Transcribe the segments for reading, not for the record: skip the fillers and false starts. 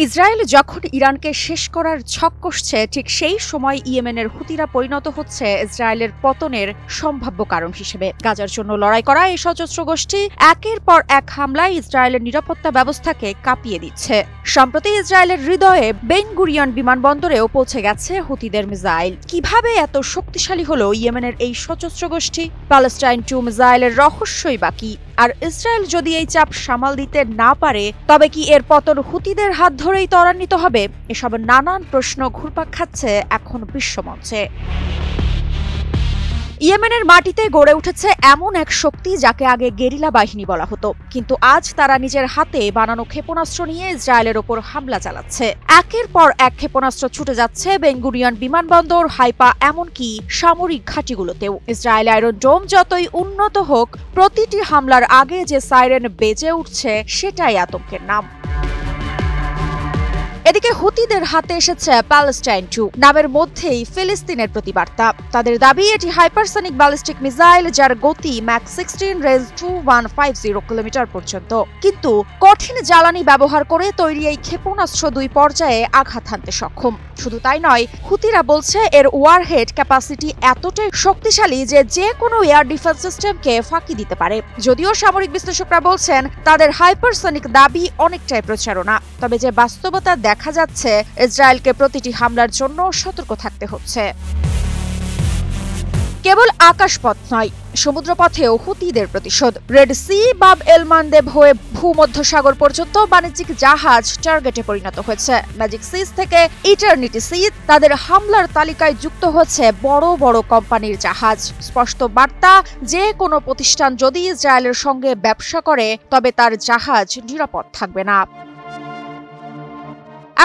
Israel যখন ইরানকে শেষ করার ছক কষছে, ঠিক সেই সময় ইয়েমেনের হুতিরা পরিণত হচ্ছে ইসরায়েলের পতনের সম্ভাব্য কারণ হিসেবে। গাজার জন্য লড়াই করা এই সশস্ত্র গোষ্ঠী একের পর এক হামলায় ইসরায়েলের নিরাপত্তা ব্যবস্থাকে কাঁপিয়ে দিচ্ছে। সম্প্রতি ইসরায়েলের হৃদয়ে বেন গুরিয়ন বিমানবন্দরেও পৌঁছে গেছে হুতিদের মিসাইল। কিভাবে এত শক্তিশালী হলো ইয়েমেনের এই সশস্ত্র গোষ্ঠী? প্যালেস্টাইন 2 মিসাইলের রহস্যই বাকি। আর ইসরায়েল যদি এই চাপ সামাল দিতে না পারে, তবে কি এর পতন হুতিদের হাত ধরেই ত্বরান্বিত হবে? এসব নানান প্রশ্ন ঘুরপাক খাচ্ছে এখন বিশ্বমঞ্চে। ইয়েমেনের মাটিতে গড়ে উঠেছে এমন এক শক্তি যাকে আগে গেরিলা বাহিনী বলা হতো, কিন্তু আজ তারা নিজের হাতে বানানো ক্ষেপণাস্ত্র নিয়ে ইসরায়েলের ওপর হামলা চালাচ্ছে। একের পর এক ক্ষেপণাস্ত্র ছুটে যাচ্ছে বেন গুরিয়ন বিমানবন্দর, হাইফা, এমনকি সামরিক ঘাঁটিগুলোতেও। ইসরায়েল আয়রন ডোম যতই উন্নত হোক, প্রতিটি হামলার আগে যে সাইরেন বেজে উঠছে সেটাই আতঙ্কের নাম। এদিকে হুতিদের হাতে এসেছে প্যালেস্টাইন 2 নামের মধ্যেই ফিলিস্তিনের প্রতিবার্তা। তাদের দাবি এটি হাইপারসনিক ব্যালিস্টিক মিসাইল, যার গতি ম্যাক 16, রেঞ্জ 2150 কিলোমিটার পর্যন্ত। কিন্তু কঠিন জ্বালানি ব্যবহার করে তৈরি এই ক্ষেপণাস্ত্র 2 পর্যায়ে আঘাত হানতে সক্ষম। শুধু তাই নয়, হুতিরা বলছে এর ওয়ারহেড ক্যাপাসিটি এতটাই শক্তিশালী যে কোনো এয়ার ডিফেন্স সিস্টেমকে ফাঁকি দিতে পারে। যদিও সামরিক বিশ্লেষকরা বলছেন তাদের হাইপারসনিক দাবি অনেকটাই প্রচারণা, তবে যে বাস্তবতা দেখা যাচ্ছে, ইসরায়েলকে প্রতিটি হামলার জন্য সতর্ক থাকতে হচ্ছে। কেবল আকাশপথ নয়, সমুদ্রপথেও হুতিদের প্রতিশোধ। রেড সি, বাব এল মানদেব হয়ে ভূমধ্যসাগর পর্যন্ত বাণিজ্যিক জাহাজ টার্গেটে পরিণত হয়েছে। ম্যাজিক সিজ থেকে ইটারনিটি সি, তাদের হামলার তালিকায় যুক্ত হচ্ছে বড় বড় কোম্পানির জাহাজ। স্পষ্ট বার্তা, যে কোনো প্রতিষ্ঠান যদি ইসরায়েলের সঙ্গে ব্যবসা করে, তবে তার জাহাজ নিরাপদ থাকবে না।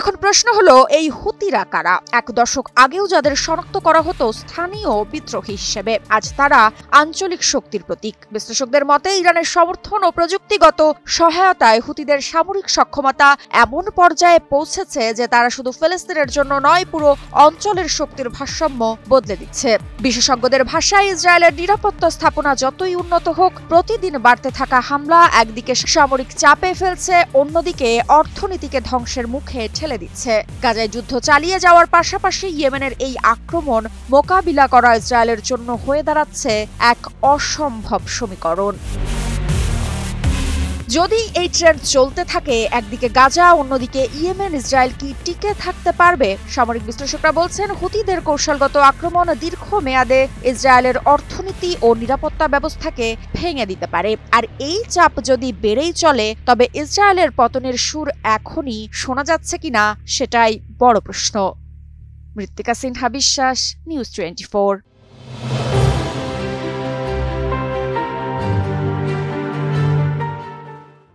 এখন প্রশ্ন হলো, এই হুতিরা কারা? 1 দশক আগেও যাদের শনাক্ত করা হতো স্থানীয় বিদ্রোহী হিসেবে, আজ তারা আঞ্চলিক শক্তির প্রতীক। বিশ্লেষকদের মতে ইরানের সমর্থন ও প্রযুক্তিগত সহায়তায় হুতিদের সামরিক সক্ষমতা এমন পর্যায়ে পৌঁছেছে যে তারা শুধু ফিলিস্তিনের জন্য নয়, পুরো অঞ্চলের শক্তির ভারসাম্য বদলে দিচ্ছে। বিশেষজ্ঞদের ভাষায়, ইসরায়েলের নিরাপত্তা স্থাপনা যতই উন্নত হোক, প্রতিদিন বাড়তে থাকা হামলা একদিকে সামরিক চাপে ফেলছে, অন্যদিকে অর্থনীতিকে ধ্বংসের মুখে ঠেলে দিচ্ছে। গাজায় যুদ্ধ চালিয়ে যাওয়ার পাশাপাশি ইয়েমেনের এই আক্রমণ মোকাবিলা করা ইসরায়েলের জন্য হয়ে দাঁড়াচ্ছে এক অসম্ভব সমীকরণ। যদি এই ট্রেন্ড চলতে থাকে, একদিকে গাজা, অন্যদিকে ইয়েমেন, ইসরায়েল কি টিকে থাকতে পারবে? সামরিক বিশ্লেষকরা বলছেন হুতিদের কৌশলগত আক্রমণ দীর্ঘমেয়াদে ইসরায়েলের অর্থনীতি ও নিরাপত্তা ব্যবস্থাকে ভেঙে দিতে পারে। আর এই চাপ যদি বেড়েই চলে, তবে ইসরায়েলের পতনের সুর এখনই শোনা যাচ্ছে কিনা সেটাই বড় প্রশ্ন। মৃত্তিকা সিনহা বিশ্বাস, নিউজ 24।